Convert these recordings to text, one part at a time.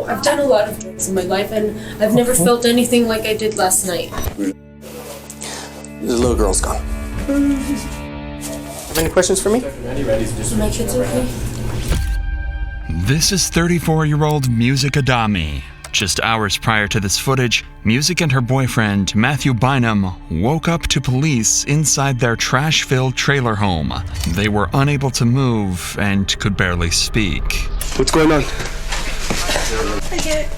I've done a lot of drugs in my life, and I've never felt anything like I did last night. The little girl's gone. Have any questions for me? My kids okay? This is 34-year-old Music Adame. Just hours prior to this footage, Music and her boyfriend, Matthew Bynum, woke up to police inside their trash-filled trailer home. They were unable to move and could barely speak. What's going on? I can't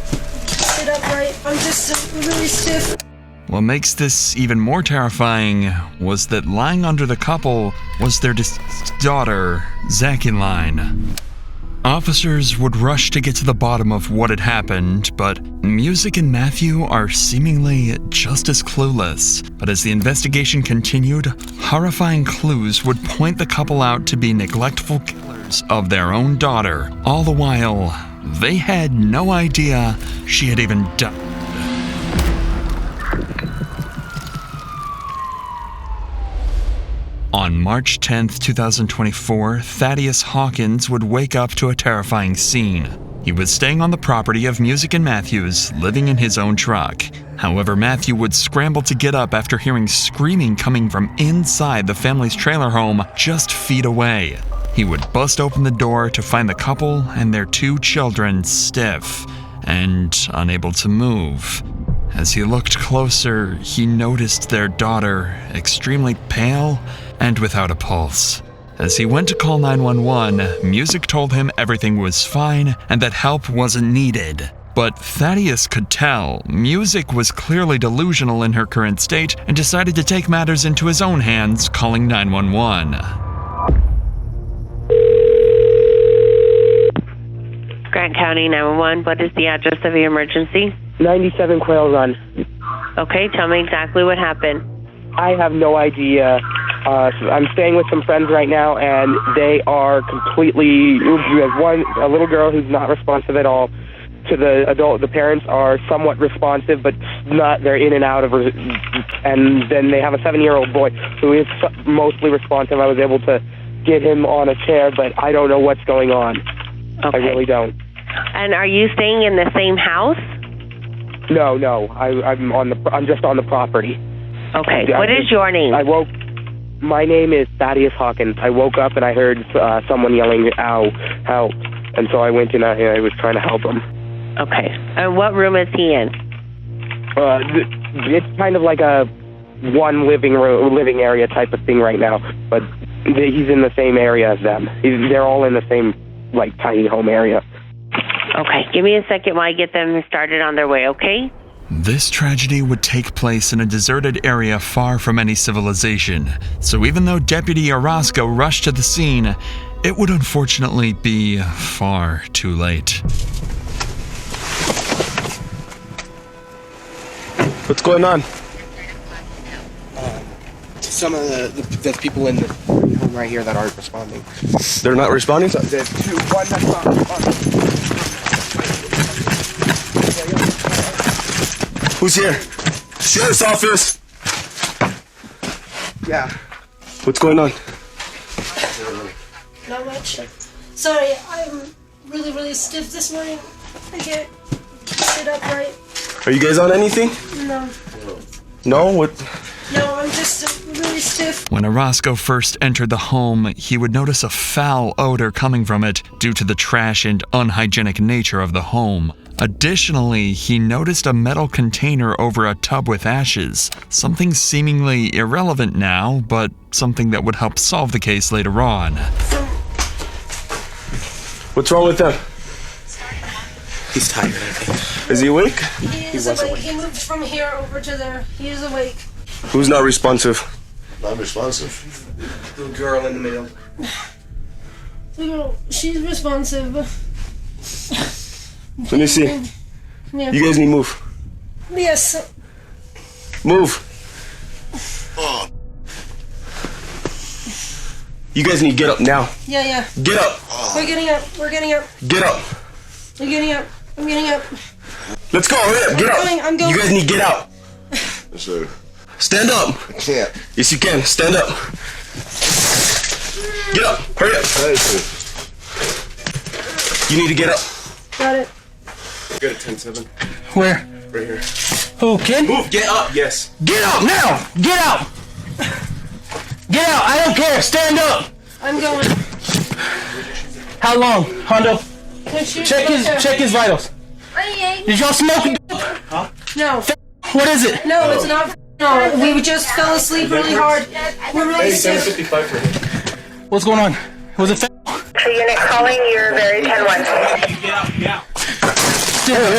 sit upright. I'm just really stiff. What makes this even more terrifying was that lying under the couple was their daughter, Zakiline. Officers would rush to get to the bottom of what had happened, but Music and Matthew are seemingly just as clueless. But as the investigation continued, horrifying clues would point the couple out to be neglectful killers of their own daughter. All the while, they had no idea she had even died. On March 10th, 2024, Thaddeus Hawkins would wake up to a terrifying scene. He was staying on the property of Music and Matthews, living in his own truck. However, Matthew would scramble to get up after hearing screaming coming from inside the family's trailer home just feet away. He would bust open the door to find the couple and their 2 children stiff and unable to move. As he looked closer, he noticed their daughter extremely pale and without a pulse. As he went to call 911, Music told him everything was fine and that help wasn't needed. But Thaddeus could tell Music was clearly delusional in her current state and decided to take matters into his own hands, calling 911. Grant County 911, what is the address of your emergency? 97 Quail Run. Okay, tell me exactly what happened. I have no idea. I'm staying with some friends right now, and they are completely. You have a little girl who's not responsive at all. To the adult, the parents are somewhat responsive, but not. They're in and out of. And then they have a 7-year-old boy who is mostly responsive. I was able to get him on a chair, but I don't know what's going on. Okay. I really don't. And are you staying in the same house? No. I'm just on the property. Okay. What is your name? My name is Thaddeus Hawkins. I woke up and I heard someone yelling, "Ow, help!" And so I went in and I was trying to help him. Okay. And what room is he in? It's kind of like a one living area type of thing right now, but he's in the same area as them. They're all in the same tiny home area. Okay. Give me a second while I get them started on their way. Okay. This tragedy would take place in a deserted area far from any civilization, so even though Deputy Orozco rushed to the scene, it would unfortunately be far too late. What's going on? Some of the people in the home right here that aren't responding. They're not responding? There's one that's not responding. Who's here? Sheriff's office! Yeah. What's going on? Not much. Sorry, I'm really, really stiff this morning. I can't sit upright. Are you guys on anything? No. No? What? No, I'm just really stiff. When Orozco first entered the home, he would notice a foul odor coming from it due to the trash and unhygienic nature of the home. Additionally, he noticed a metal container over a tub with ashes, something seemingly irrelevant now, but something that would help solve the case later on. What's wrong with them? He's tired, I think. Is he awake? He is awake. He moved from here over to there. He is awake. Who's not responsive? Not responsive. The girl in the middle. The girl, she's responsive. Let me see. Yeah. You guys need to move. Yes. Move. You guys need to get up now. Yeah. Get up. We're getting up. Get up. I'm getting up. Let's go. Hurry up. Get up. I'm going. You guys need to get out. Yes, sir. Stand up. I can't. Yes, you can. Stand up. Get up. Hurry up. Hey, sir. You need to get up. Got it. Good at 10-7. Where? Right here. Who, kid? Move, get up, yes. Get up now! Get out! Get out! I don't care! Stand up! I'm going. How long, Hondo? Check his vitals. Did y'all smoke? Huh? No. What is it? No, it's not. No, we just fell asleep really hard. We're really sick. 755 for him. What's going on? Was it? Unit calling, you're very 10-1. Get out, get out. Stand up.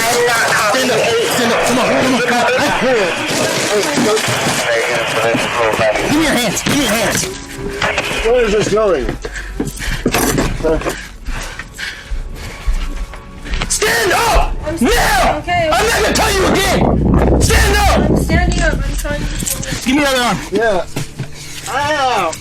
I'm not calling Stand up. 8. Stand up. Come on. Give me your hands. Give me your hands. Where is this going? Stand up! Now! Okay. I'm not gonna tell you again! Stand up! I'm standing up. I'm trying to. Give me the other arm. Yeah. Ow!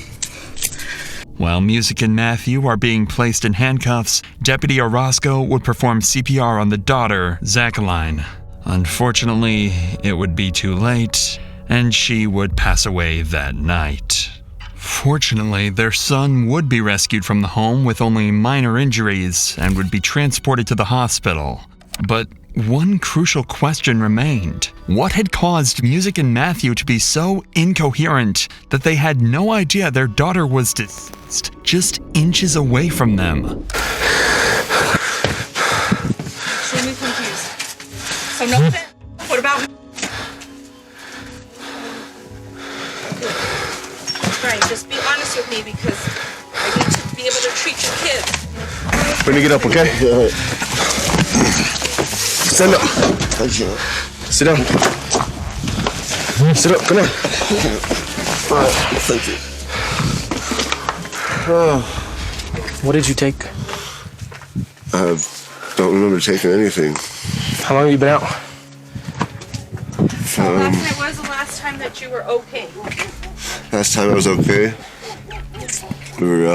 While Music and Matthew are being placed in handcuffs, Deputy Orozco would perform CPR on the daughter, Zachaline. Unfortunately, it would be too late, and she would pass away that night. Fortunately, their son would be rescued from the home with only minor injuries and would be transported to the hospital. But one crucial question remained. What had caused Music and Matthew to be so incoherent that they had no idea their daughter was deceased just inches away from them? Show me confused. So no, what about? Right, just be honest with me because I need to be able to treat your kid. When you get up, okay? Stand up. Thank you. Sit down. Sit up, come on. Thank you. What did you take? I don't remember taking anything. How long have you been out? Last night was the last time that you were okay. Last time I was okay. We were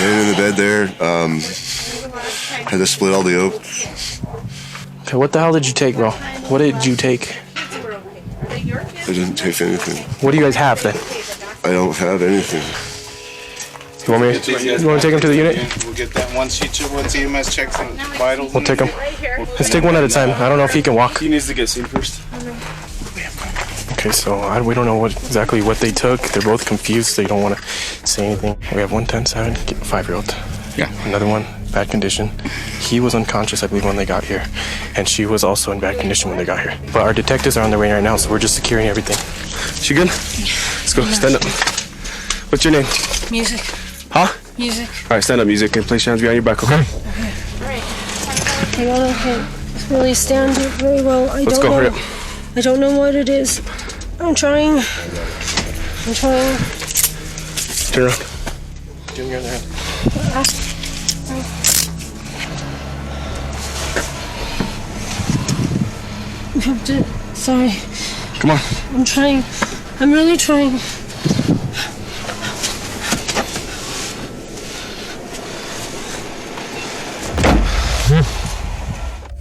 laying in the bed there. Had to split all the oak. Okay, what the hell did you take, bro? What did you take? I didn't take anything. What do you guys have then? I don't have anything. You want to take him to the unit? We'll get that once EMS checks and vitals. We'll take him. Let's take one at a time. I don't know if he can walk. He needs to get seen first. Okay, so we don't know exactly what they took. They're both confused. They don't want to say anything. We have 110-7, 5-year-old. Yeah. Another one, bad condition. He was unconscious, I believe, when they got here. And she was also in bad condition when they got here. But our detectives are on their way right now, so we're just securing everything. She good? Let's go, stand up. What's your name? Music. Huh? Music. All right, stand up, Music, and place your hands behind your back, okay? I can't really stand it very well. Let's go, hurry up. I don't know what it is. I'm trying. Turn around. Give me your other hand. Sorry. Come on. I'm trying. I'm really trying.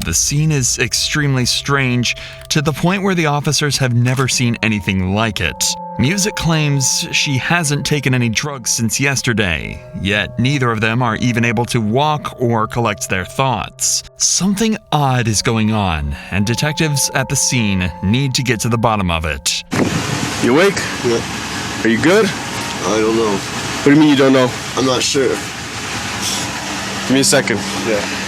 The scene is extremely strange, to the point where the officers have never seen anything like it. Music claims she hasn't taken any drugs since yesterday, yet neither of them are even able to walk or collect their thoughts. Something odd is going on, and detectives at the scene need to get to the bottom of it. You awake? Yeah. Are you good? I don't know. What do you mean you don't know? I'm not sure. Give me a second. Yeah.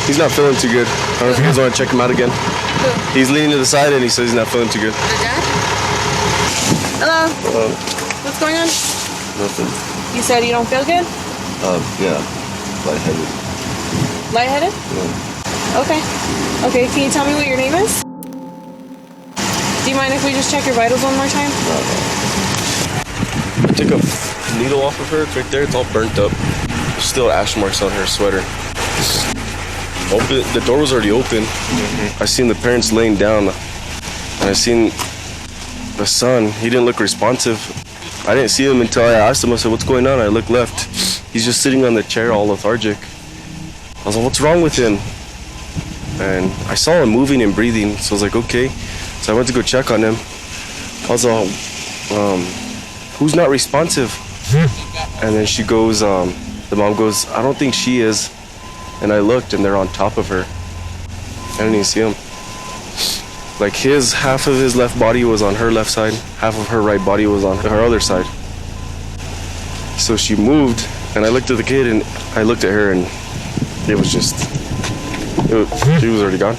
He's not feeling too good. I don't know if you guys want to check him out again. He's leaning to the side and he says he's not feeling too good. Hello? Hello. What's going on? Nothing. You said you don't feel good? Yeah. Lightheaded. Lightheaded? Yeah. Okay. Okay, can you tell me what your name is? Do you mind if we just check your vitals one more time? Take a needle off of her. It's right there. It's all burnt up. There's still ash marks on her sweater. The door was already open. I seen the parents laying down, and I seen the son. He didn't look responsive. I didn't see him until I asked him. I said, "What's going on?" I looked left. He's just sitting on the chair, all lethargic. I was like, "What's wrong with him?" And I saw him moving and breathing. So I was like, "Okay." So I went to go check on him. I was all, "Who's not responsive?" And then she goes, the mom goes, I don't think she is. And I looked and they're on top of her. I didn't even see him. Like half of his left body was on her left side, half of her right body was on her other side. So she moved and I looked at the kid and I looked at her and it was just, she was already gone.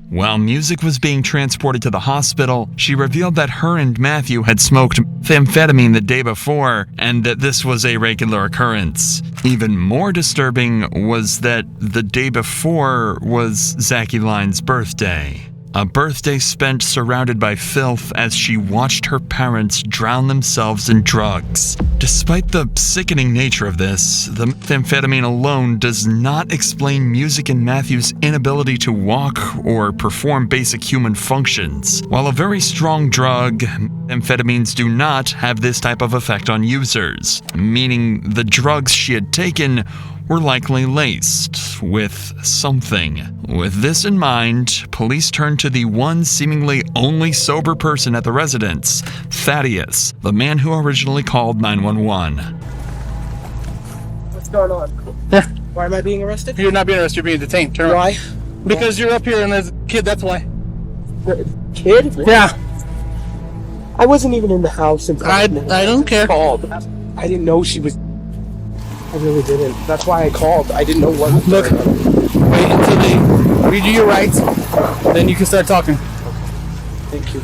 While Music was being transported to the hospital, she revealed that her and Matthew had smoked amphetamine the day before and that this was a regular occurrence. Even more disturbing was that the day before was Zachy Line's birthday. A birthday spent surrounded by filth as she watched her parents drown themselves in drugs. Despite the sickening nature of this, the amphetamine alone does not explain Music and Matthew's inability to walk or perform basic human functions. While a very strong drug, amphetamines do not have this type of effect on users, meaning the drugs she had taken were likely laced with something. With this in mind, police turned to the one seemingly only sober person at the residence, Thaddeus, the man who originally called 911. What's going on? Why am I being arrested? You're not being arrested, you're being detained. Turn around. Why? Because you're up here and there's a kid, that's why. Kid? Yeah. I wasn't even in the house. I don't care. Called. I didn't know she was. I really didn't. That's why I called. I didn't know what was Look, wait until they read you your rights, then you can start talking. Thank you.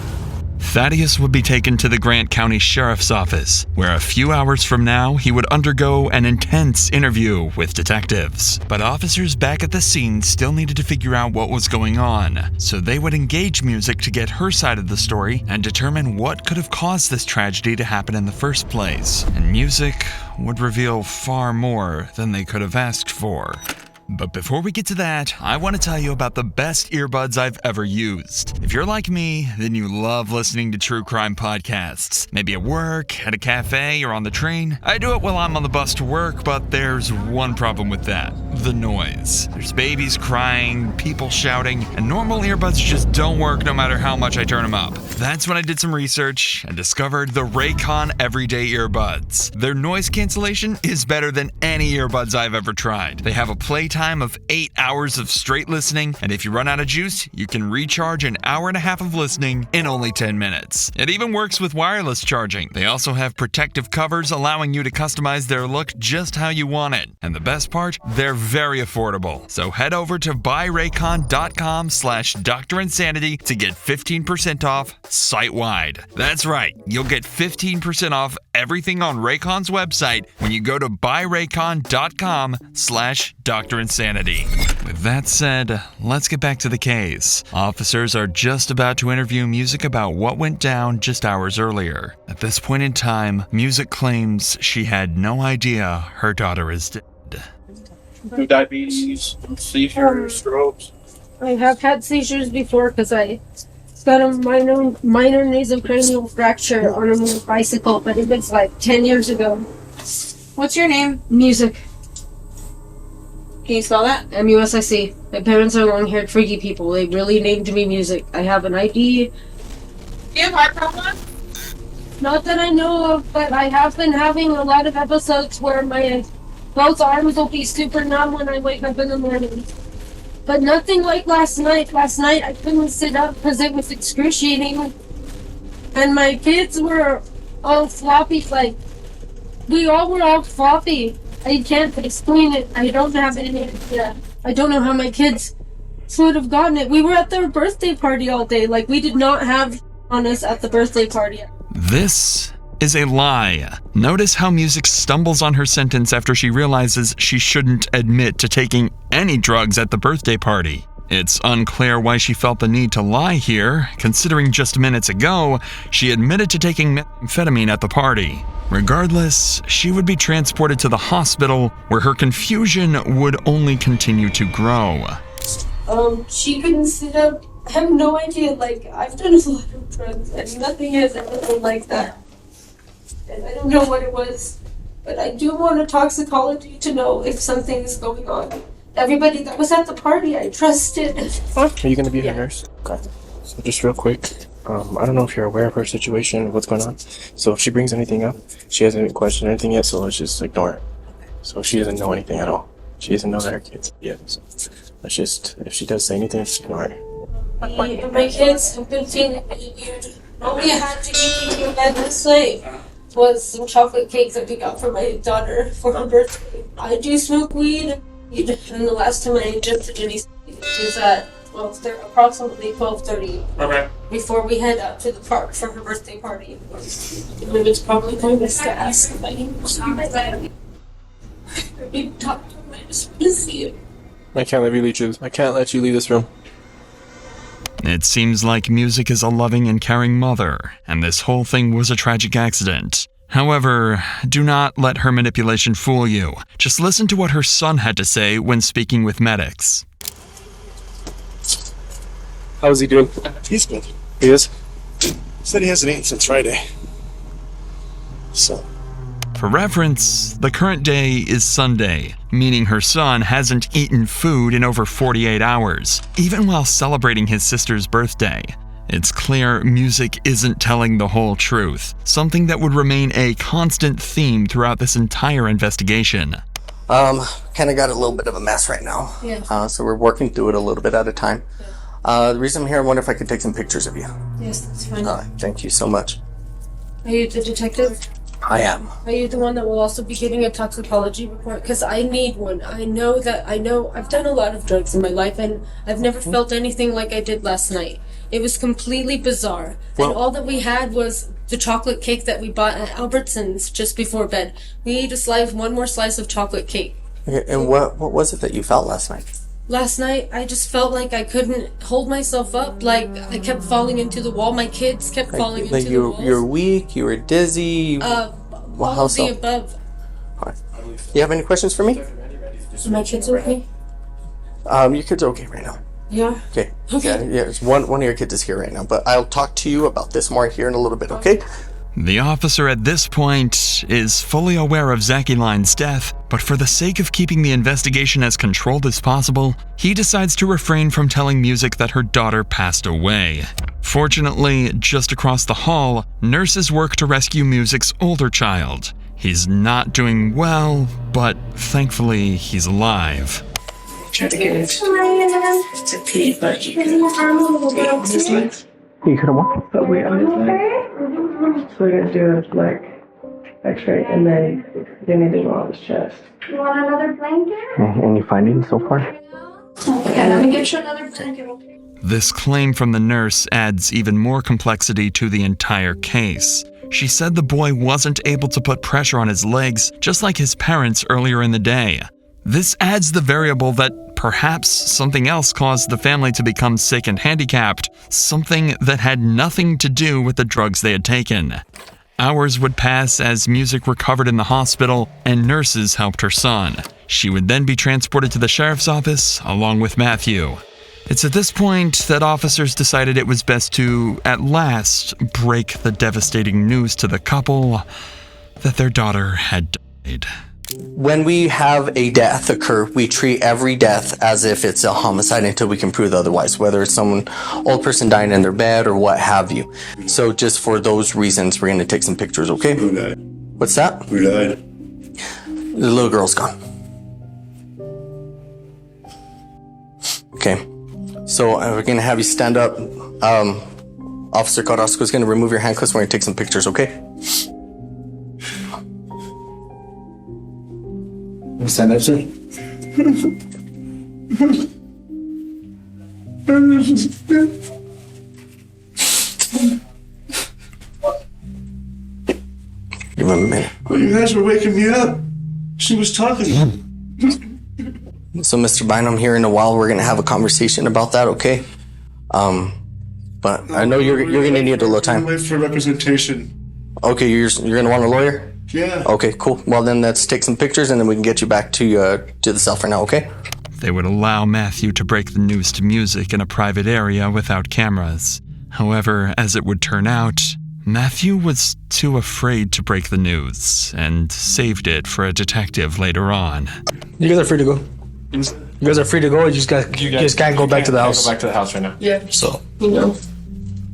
Thaddeus would be taken to the Grant County Sheriff's Office, where a few hours from now he would undergo an intense interview with detectives. But officers back at the scene still needed to figure out what was going on, so they would engage Music to get her side of the story and determine what could have caused this tragedy to happen in the first place. And Music would reveal far more than they could have asked for. But before we get to that, I want to tell you about the best earbuds I've ever used. If you're like me, then you love listening to true crime podcasts. Maybe at work, at a cafe, or on the train. I do it while I'm on the bus to work, but there's one problem with that: the noise. There's babies crying, people shouting, and normal earbuds just don't work no matter how much I turn them up. That's when I did some research and discovered the Raycon Everyday Earbuds. Their noise cancellation is better than any earbuds I've ever tried. They have a playtime of 8 hours of straight listening, and if you run out of juice, you can recharge an hour and a half of listening in only 10 minutes. It even works with wireless charging. They also have protective covers allowing you to customize their look just how you want it. And the best part, they're very affordable. So head over to buyraycon.com/DrInsanity to get 15% off site-wide. That's right, you'll get 15% off everything on Raycon's website when you go to buyraycon.com/DrInsanity. With that said, let's get back to the case. Officers are just about to interview Music about what went down just hours earlier. At this point in time, Music claims she had no idea her daughter is dead. Diabetes, seizures, strokes. I have had seizures before because I got a minor nasocranial fracture on a bicycle, but it was like 10 years ago. What's your name? Music. Can you spell that? MUSIC. My parents are long-haired freaky people. They really named me Music. I have an ID. Do you have heart problems? Not that I know of, but I have been having a lot of episodes where my both arms will be super numb when I wake up in the morning. But nothing like last night. Last night I couldn't sit up because it was excruciating. And my kids were all floppy, like, we all were all floppy. I can't explain it. I don't have any idea. I don't know how my kids would have gotten it. We were at their birthday party all day. Like, we did not have on us at the birthday party. This is a lie. Notice how Music stumbles on her sentence after she realizes she shouldn't admit to taking any drugs at the birthday party. It's unclear why she felt the need to lie here, considering just minutes ago, she admitted to taking methamphetamine at the party. Regardless, she would be transported to the hospital, where her confusion would only continue to grow. She couldn't sit up. I have no idea. Like, I've done a lot of drugs, and nothing has ever been like that. And I don't know what it was, but I do want a toxicology to know if something is going on. Everybody that was at the party, I trusted. Are you going to be her nurse? Okay. So just real quick, I don't know if you're aware of her situation, what's going on. So if she brings anything up, she hasn't questioned anything yet, so let's just ignore it. So she doesn't know anything at all. She doesn't know that her kids yet. So let's just, if she does say anything, just ignore it. Me and my kids have been feeling really weird. All we had to eat in bed this night was some chocolate cake that we got for my daughter for her birthday. I do smoke weed, and the last time I ingested any was at approximately 12:30. Okay. Before we head out to the park for her birthday party. And it was probably kind of gas. I talked to him. I just want to see him. I can't let you leave. I can't let you leave this room. It seems like Music is a loving and caring mother, and this whole thing was a tragic accident. However, do not let her manipulation fool you. Just listen to what her son had to say when speaking with medics. How's he doing? He's good. He is? Said he hasn't eaten since Friday. So. For reference, the current day is Sunday, meaning her son hasn't eaten food in over 48 hours, even while celebrating his sister's birthday. It's clear Music isn't telling the whole truth, something that would remain a constant theme throughout this entire investigation. Kind of got a little bit of a mess right now. Yeah. So we're working through it a little bit at a time. The reason I'm here, I wonder if I could take some pictures of you. Yes, that's fine. Thank you so much. Are you the detective? I am. Are you the one that will also be getting a toxicology report? Because I need one. I know I've done a lot of drugs in my life, and I've never felt anything like I did last night. It was completely bizarre. Well, and all that we had was the chocolate cake that we bought at Albertsons just before bed. We ate one more slice of chocolate cake. Okay, and what was it that you felt last night? Last night, I just felt like I couldn't hold myself up. Like, I kept falling into the wall. My kids kept falling into the walls. You're weak, you were dizzy. All how of so? the above. Right. You have any questions for me? Are my kids okay? Your kids are okay right now. Yeah. Okay. Yeah, it's one of your kids is here right now, but I'll talk to you about this more here in a little bit, okay? The officer at this point is fully aware of Zakiline's death, but for the sake of keeping the investigation as controlled as possible, he decides to refrain from telling Music that her daughter passed away. Fortunately, just across the hall, nurses work to rescue Music's older child. He's not doing well, but thankfully he's alive. Try to get it to pee, but you can You could have won. put weight on his leg. So we're gonna do a leg x-ray, and then they need to go on his chest. You want another blanket? Any findings so far? Okay, let me get you another blanket. This claim from the nurse adds even more complexity to the entire case. She said the boy wasn't able to put pressure on his legs, just like his parents earlier in the day. This adds the variable that perhaps something else caused the family to become sick and handicapped, something that had nothing to do with the drugs they had taken. Hours would pass as Music recovered in the hospital and nurses helped her son. She would then be transported to the sheriff's office along with Matthew. It's at this point that officers decided it was best to, at last, break the devastating news to the couple that their daughter had died. When we have a death occur, we treat every death as if it's a homicide until we can prove otherwise, whether it's someone, old person dying in their bed or what have you. So just for those reasons, we're going to take some pictures, okay? Who died? What's that? Who died? The little girl's gone. Okay. So we're going to have you stand up. Officer Carrasco is going to remove your handcuffs. We're going to take some pictures, okay? Stand up, sir. Give him a minute. Well, you guys were waking me up. She was talking. So, Mr. Bynum, here in a while, we're going to have a conversation about that, okay? But I know you're going to need a little time. Wait for representation. Okay, you're going to want a lawyer? Yeah. Okay, cool. Well, then let's take some pictures and then we can get you back to the cell for now, okay? They would allow Matthew to break the news to Music in a private area without cameras. However, as it would turn out, Matthew was too afraid to break the news and saved it for a detective later on. You guys are free to go. You guys are free to go. You just can't go back to the house. Go back to the house right now. Yeah. So. You know.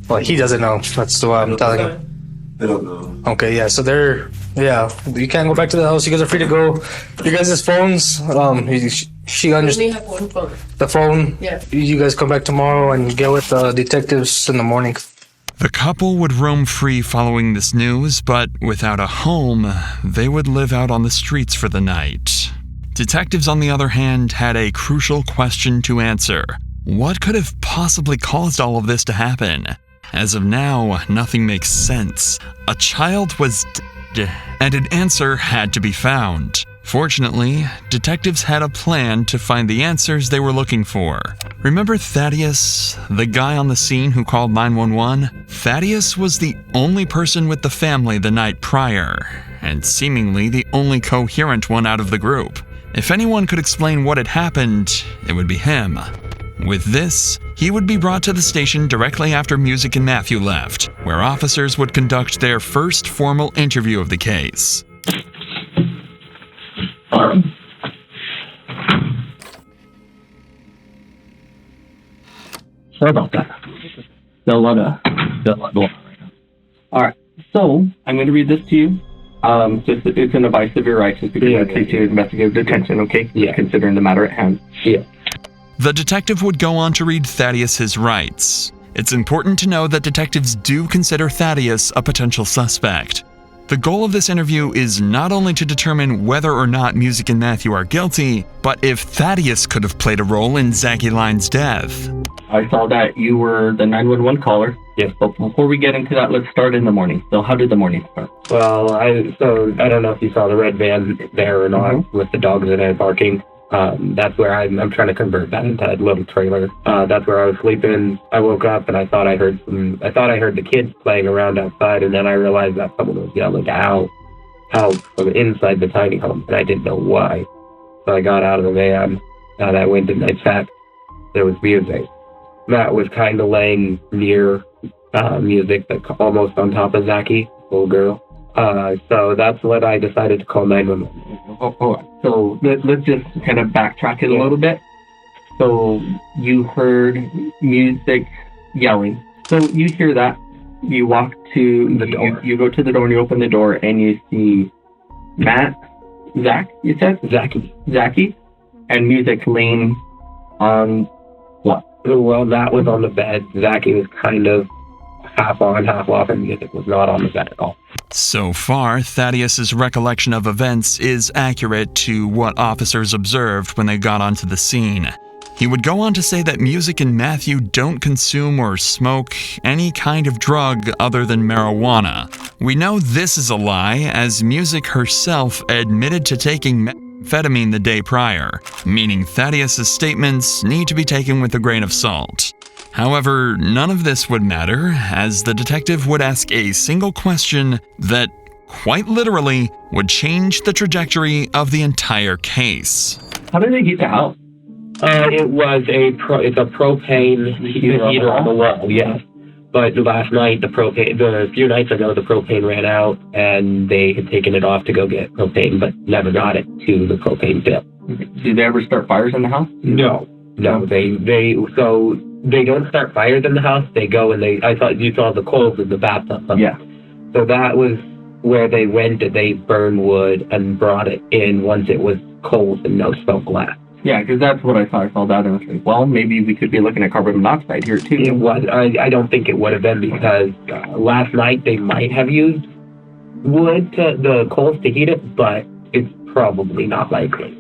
Well, he doesn't know. That's what I'm telling him. I don't know. Okay, yeah. So you can't go back to the house. You guys are free to go. You guys' phones. She understands. We have one phone. The phone. Yeah. You guys come back tomorrow and get with the detectives in the morning. The couple would roam free following this news, but without a home, they would live out on the streets for the night. Detectives, on the other hand, had a crucial question to answer. What could have possibly caused all of this to happen? As of now, nothing makes sense. A child was dead, and an answer had to be found. Fortunately, detectives had a plan to find the answers they were looking for. Remember Thaddeus, the guy on the scene who called 911? Thaddeus was the only person with the family the night prior, and seemingly the only coherent one out of the group. If anyone could explain what had happened, it would be him. With this, he would be brought to the station directly after Music and Matthew left, where officers would conduct their first formal interview of the case. Sorry about that. Got a lot going on right now. All right, so I'm going to read this to you. It's an advice of your rights, just because I take you to investigative detention, okay? Yeah. Considering the matter at hand. Yeah. The detective would go on to read Thaddeus his rights. It's important to know that detectives do consider Thaddeus a potential suspect. The goal of this interview is not only to determine whether or not Music and Matthew are guilty, but if Thaddeus could have played a role in Zachy Line's death. I saw that you were the 911 caller. Yes, but before we get into that, let's start in the morning. So how did the morning start? Well, I don't know if you saw the red van there or not, with the dogs in it barking. That's where I'm trying to convert that into a little trailer. That's where I was sleeping. I woke up and I thought I heard the kids playing around outside, and then I realized that someone was yelling out from inside the tiny home, and I didn't know why. So I got out of the van and I went and I checked. There was music. Matt was kind of laying near music, almost on top of Zachy, little girl. So that's what I decided to call 911. So let's just kind of backtrack it a little bit. So you heard music yelling. So you hear that. You walk to the door. You go to the door and you open the door and you see Zach, you said? Zachy, and music laying on what? Well, Matt was on the bed. Zachy was kind of half on, half off, and music was not on the bed at all. So far, Thaddeus's recollection of events is accurate to what officers observed when they got onto the scene. He would go on to say that Music and Matthew don't consume or smoke any kind of drug other than marijuana. We know this is a lie, as Music herself admitted to taking methamphetamine the day prior, meaning Thaddeus's statements need to be taken with a grain of salt. However, none of this would matter, as the detective would ask a single question that, quite literally, would change the trajectory of the entire case. How did they get the house? It's a propane heater on the wall, yes. But last night, a few nights ago, the propane ran out, and they had taken it off to go get propane, but never got it to the propane fill. Did they ever start fires in the house? No, they don't start fires in the house. They go and I thought you saw the coals in the bathtub. Yeah. So that was where they went and they burned wood and brought it in once it was cold and no smoke left. Yeah, because that's what I saw. I saw that and I was like, well, maybe we could be looking at carbon monoxide here too. It was. I don't think it would have been, because last night they might have used wood the coals to heat it, but it's probably not likely.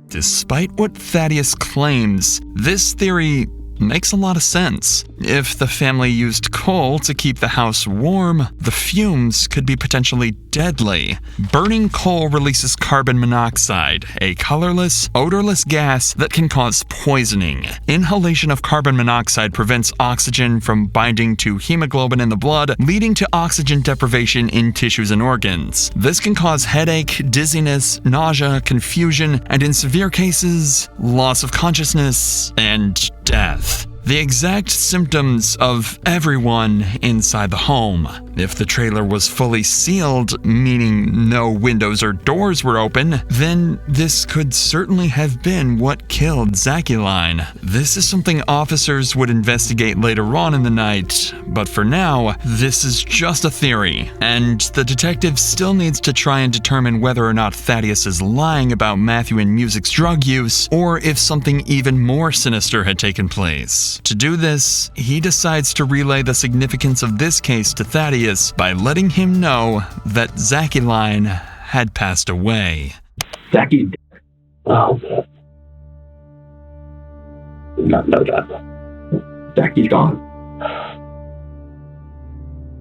Despite what Thaddeus claims, this theory makes a lot of sense. If the family used coal to keep the house warm, the fumes could be potentially deadly. Burning coal releases carbon monoxide, a colorless, odorless gas that can cause poisoning. Inhalation of carbon monoxide prevents oxygen from binding to hemoglobin in the blood, leading to oxygen deprivation in tissues and organs. This can cause headache, dizziness, nausea, confusion, and in severe cases, loss of consciousness and death. The exact symptoms of everyone inside the home. If the trailer was fully sealed, meaning no windows or doors were open, then this could certainly have been what killed Zaculine. This is something officers would investigate later on in the night, but for now, this is just a theory, and the detective still needs to try and determine whether or not Thaddeus is lying about Matthew and Music's drug use, or if something even more sinister had taken place. To do this, he decides to relay the significance of this case to Thaddeus by letting him know that Zaculine had passed away. Zachy. Oh. Did not know that. Zachy's gone.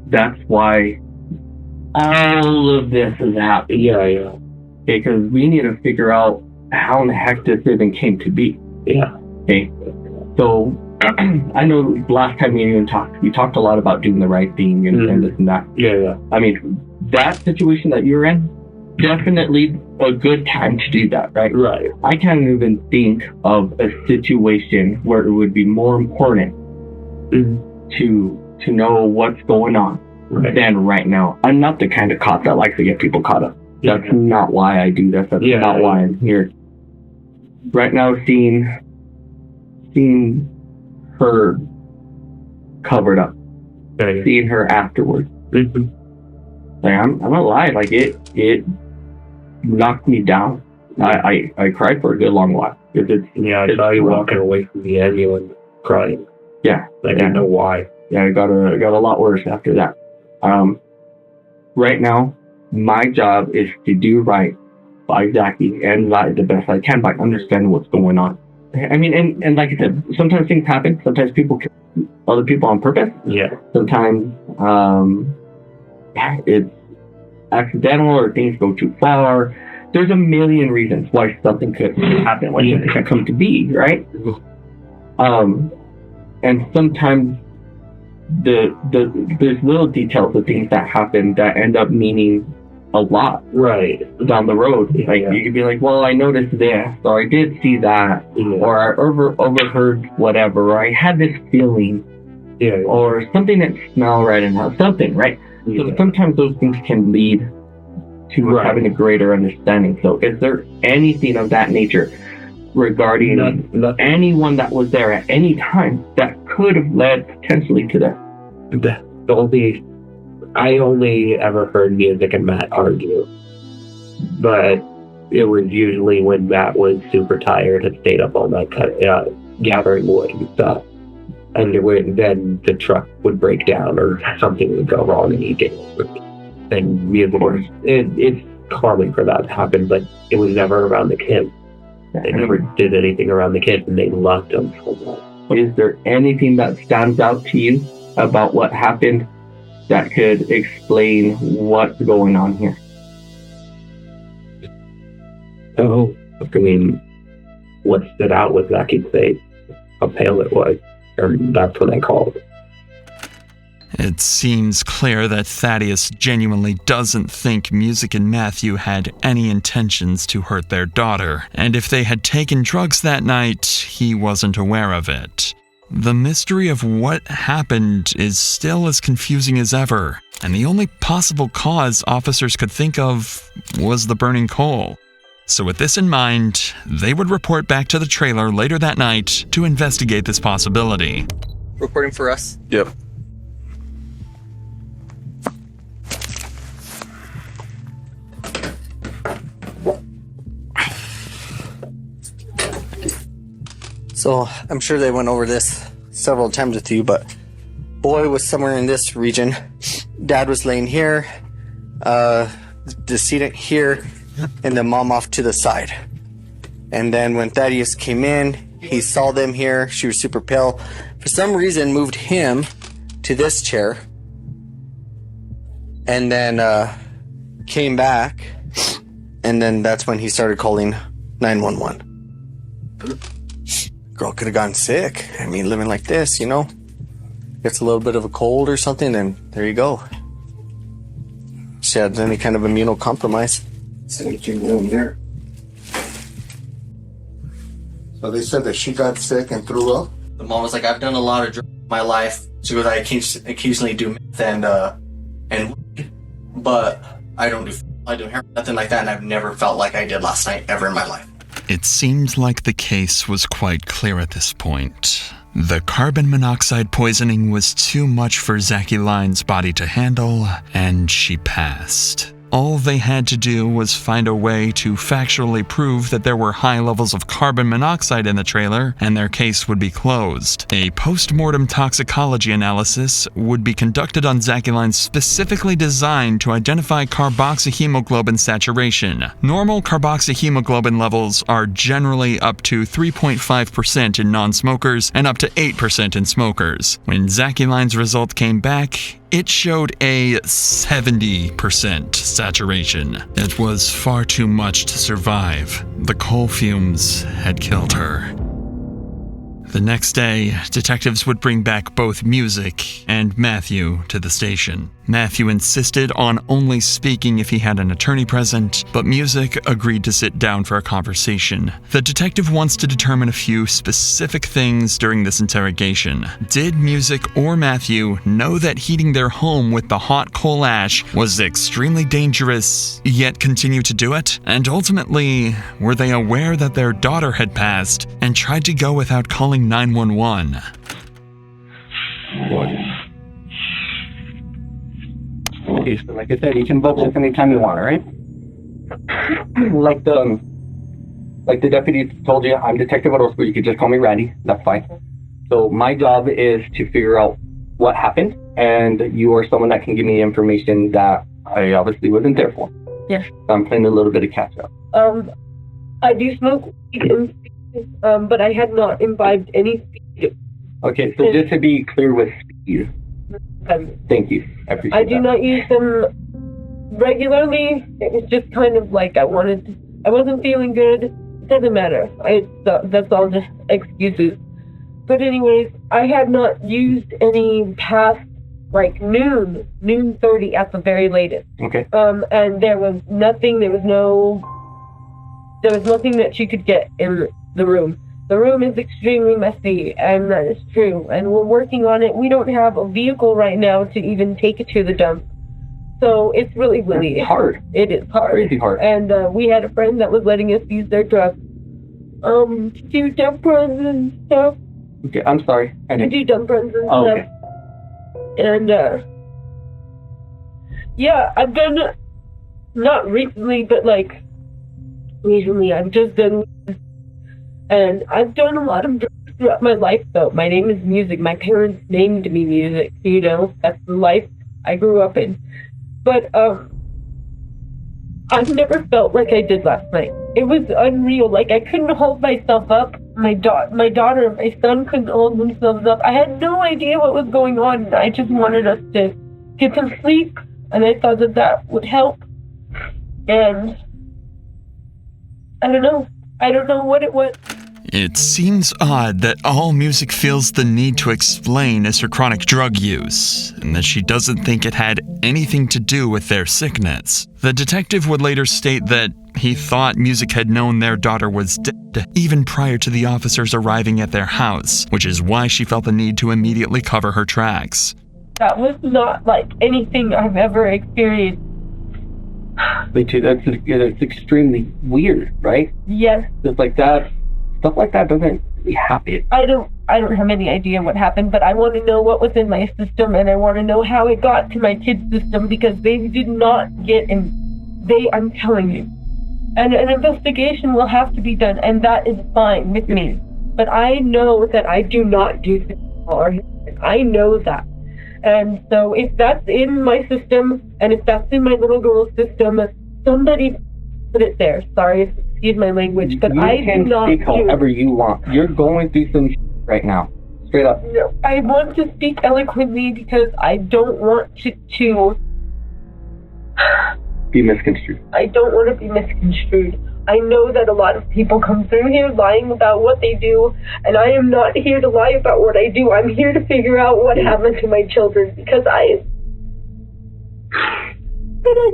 That's why all of this is happening. Yeah. Because we need to figure out how in the heck this even came to be. Yeah. Okay. So I know last time we talked a lot about doing the right thing and this and that. Yeah. I mean, that situation that you're in, definitely a good time to do that, right? Right. I can't even think of a situation where it would be more important to know what's going on than right now. I'm not the kind of cop that likes to get people caught up. That's not why I do this. That's not why I'm here. Right now, seeing her covered up, seeing her afterwards. Like I'm not lying. Like it knocked me down. I cried for a good long while. I saw you walking away from the ambulance crying. Yeah, I didn't know why. Yeah, it got a lot worse after that. Right now, my job is to do right by Zachy and lie the best I can by understanding what's going on. I mean, and like I said, sometimes things happen. Sometimes people kill other people on purpose. Yeah. Sometimes it's accidental or things go too far. There's a million reasons why something could happen, why something can come to be, right? And sometimes there's little details of things that happen that end up meaning a lot down the road. Like you could be like, well, I noticed this, or I did see that, or I overheard whatever, or I had this feeling, or something that smelled right and how something, right? So sometimes those things can lead to having a greater understanding. So is there anything of that nature regarding anyone that was there at any time that could have led potentially to that? I only ever heard Music and Matt argue, but it was usually when Matt was super tired and stayed up all night gathering wood and stuff. And then the truck would break down or something would go wrong and he'd get and Music it's common for that to happen, but it was never around the kids. They never did anything around the kids and they loved them so much. Is there anything that stands out to you about what happened that could explain what's going on here? Oh, I mean, what stood out was Zachy's face, how pale it was, or that's what I called it. It seems clear that Thaddeus genuinely doesn't think Music and Matthew had any intentions to hurt their daughter, and if they had taken drugs that night, he wasn't aware of it. The mystery of what happened is still as confusing as ever, and the only possible cause officers could think of was the burning coal. So with this in mind, they would report back to the trailer later that night to investigate this possibility. Reporting for us? Yep. So I'm sure they went over this several times with you, but boy was somewhere in this region. Dad was laying here, decedent here, and then mom off to the side. And then when Thaddeus came in, he saw them here. She was super pale. For some reason, moved him to this chair. And then came back. And then that's when he started calling 911. Girl could have gotten sick. I mean, living like this, you know. Gets a little bit of a cold or something, and there you go. She had any kind of immunocompromise. So what you doing there? So they said that she got sick and threw up? The mom was like, I've done a lot of drugs in my life. She goes, I occasionally do meth and and weed, but I don't do heroin, nothing like that, and I've never felt like I did last night ever in my life. It seemed like the case was quite clear at this point. The carbon monoxide poisoning was too much for Zachy Line's body to handle, and she passed. All they had to do was find a way to factually prove that there were high levels of carbon monoxide in the trailer, and their case would be closed. A post-mortem toxicology analysis would be conducted on Zachy Lines specifically designed to identify carboxyhemoglobin saturation. Normal carboxyhemoglobin levels are generally up to 3.5% in non-smokers and up to 8% in smokers. When Zachy Lines' result came back, it showed a 70% saturation. It was far too much to survive. The coal fumes had killed her. The next day, detectives would bring back both Music and Matthew to the station. Matthew insisted on only speaking if he had an attorney present, but Music agreed to sit down for a conversation. The detective wants to determine a few specific things during this interrogation. Did Music or Matthew know that heating their home with the hot coal ash was extremely dangerous, yet continue to do it? And ultimately, were they aware that their daughter had passed and tried to go without calling 911? Okay, so like I said, you can vote this anytime you want, right? Like the deputy told you, I'm Detective Orozco, you could just call me Randy, that's fine. So my job is to figure out what happened, and you are someone that can give me information that I obviously wasn't there for. Yeah. So I'm playing a little bit of catch up. I do smoke weed, but I had not imbibed any speed. Okay, so just to be clear with speed. Thank you. I appreciate I do not use them regularly. It was just kind of like I wasn't feeling good. It doesn't matter. That's all just excuses. But anyways, I had not used any past like noon 30 at the very latest. Okay. And there was nothing that she could get in the room. The room is extremely messy, and that is true. And we're working on it. We don't have a vehicle right now to even take it to the dump. So it's really hard. It is hard. Crazy hard. And we had a friend that was letting us use their truck to do dump runs and stuff. Okay, I'm sorry. To do dump runs and oh, stuff. Okay. And yeah, I've done, not recently, but like recently I've just done. And I've done a lot of drugs throughout my life, though. My name is Music. My parents named me Music, you know? That's the life I grew up in. But, I've never felt like I did last night. It was unreal. Like, I couldn't hold myself up. My daughter and my son couldn't hold themselves up. I had no idea what was going on. I just wanted us to get some sleep, and I thought that would help. And I don't know what it was. It seems odd that all Music feels the need to explain is her chronic drug use, and that she doesn't think it had anything to do with their sickness. The detective would later state that he thought Music had known their daughter was dead even prior to the officers arriving at their house, which is why she felt the need to immediately cover her tracks. That was not like anything I've ever experienced. That's extremely weird, right? Yes. Just like that. Stuff like that doesn't really happen. I don't have any idea what happened, but I want to know what was in my system, and I want to know how it got to my kids' system, because they did not get in. I'm telling you. And an investigation will have to be done, and that is fine with me. But I know that I do not do things. I know that. And so if that's in my system, and if that's in my little girl's system, somebody put it there. Sorry, excuse my language, but I do not speak however you want. You're going through some right now. Straight up. No, I want to speak eloquently because I don't want to be misconstrued. I don't want to be misconstrued. I know that a lot of people come through here lying about what they do, and I am not here to lie about what I do. I'm here to figure out what happened to my children, because I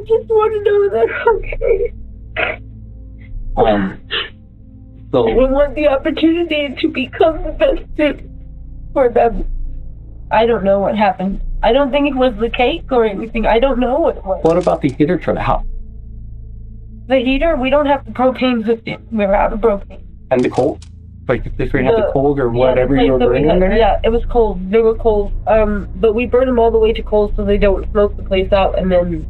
just want to know that they're okay. So I want the opportunity to become the best fit for them. I don't know what happened. I don't think it was the cake or anything. I don't know what it was. What about the heater for the house? The heater, we don't have the propane hooked in. We're out of propane. And the cold? Like if we had the cold or whatever you were burning in there? Yeah, it was cold. They were cold. But we burn them all the way to cold so they don't smoke the place out, and then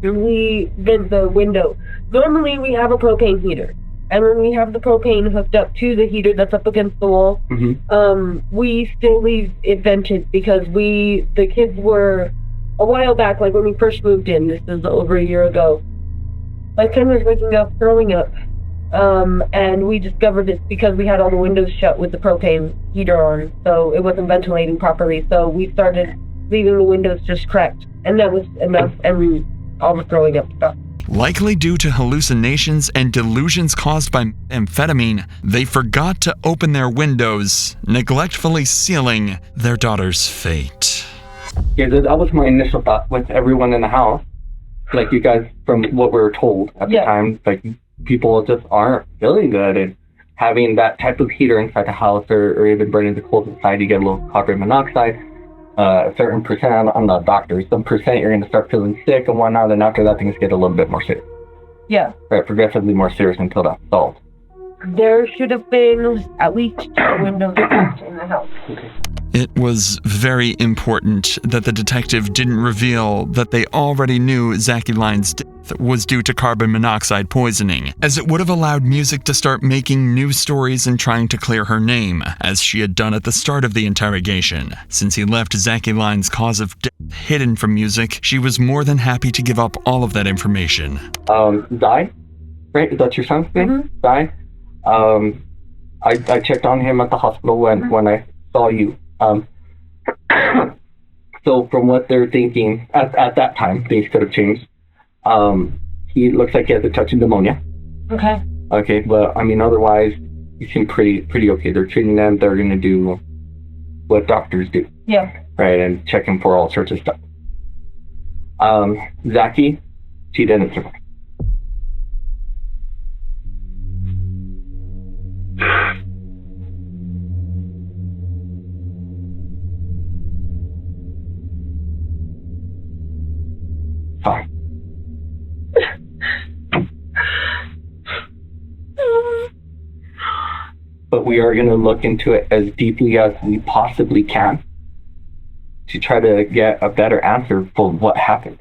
we vent the window. Normally we have a propane heater. And when we have the propane hooked up to the heater that's up against the wall, we still leave it vented because the kids were, a while back, like when we first moved in, this is over a year ago, my son was waking up, throwing up, and we discovered it's because we had all the windows shut with the propane heater on, so it wasn't ventilating properly, so we started leaving the windows just cracked, and that was enough, and all the throwing up stuff. Likely due to hallucinations and delusions caused by amphetamine, they forgot to open their windows, neglectfully sealing their daughter's fate. Yeah, that was my initial thought with everyone in the house. Like you guys, from what we were told at the time, like people just aren't feeling good, and having that type of heater inside the house or even burning the coals inside, you get a little carbon monoxide. A certain percent, I'm not a doctor, some percent you're going to start feeling sick and whatnot, and after that things get a little bit more serious. Yeah. Right, progressively more serious until that's solved. There should have been at least 2 windows in the house. It was very important that the detective didn't reveal that they already knew Zakieline's death was due to carbon monoxide poisoning, as it would have allowed Music to start making news stories and trying to clear her name, as she had done at the start of the interrogation. Since he left Zakieline's cause of death hidden from Music, she was more than happy to give up all of that information. Zai? Right? Is that your son's name? Zai? I checked on him at the hospital when I saw you. So from what they're thinking, at that time, things could have changed. He looks like he has a touch of pneumonia. Okay. Okay, but I mean, otherwise, he seemed pretty okay. They're treating them. They're going to do what doctors do. Yeah. Right, and check him for all sorts of stuff. Zaki, she didn't survive. Fine. But we are going to look into it as deeply as we possibly can to try to get a better answer for what happened.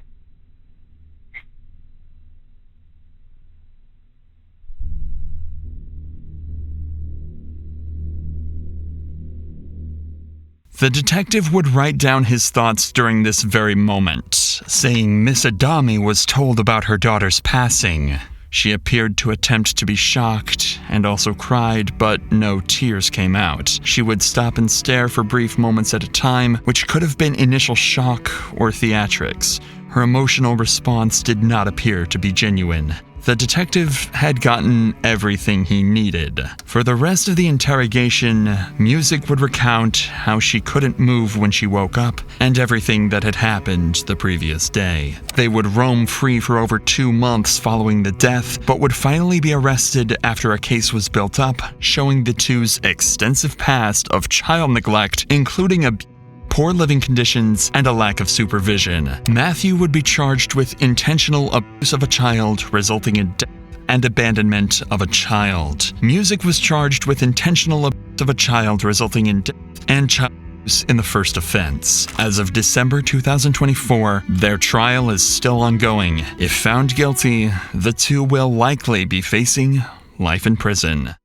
The detective would write down his thoughts during this very moment, saying Miss Adame was told about her daughter's passing. She appeared to attempt to be shocked and also cried, but no tears came out. She would stop and stare for brief moments at a time, which could have been initial shock or theatrics. Her emotional response did not appear to be genuine. The detective had gotten everything he needed. For the rest of the interrogation, Music would recount how she couldn't move when she woke up and everything that had happened the previous day. They would roam free for over 2 months following the death, but would finally be arrested after a case was built up, showing the two's extensive past of child neglect, including abuse, poor living conditions, and a lack of supervision. Matthew would be charged with intentional abuse of a child resulting in death and abandonment of a child. Music was charged with intentional abuse of a child resulting in death and child abuse in the first offense. As of December 2024, their trial is still ongoing. If found guilty, the two will likely be facing life in prison.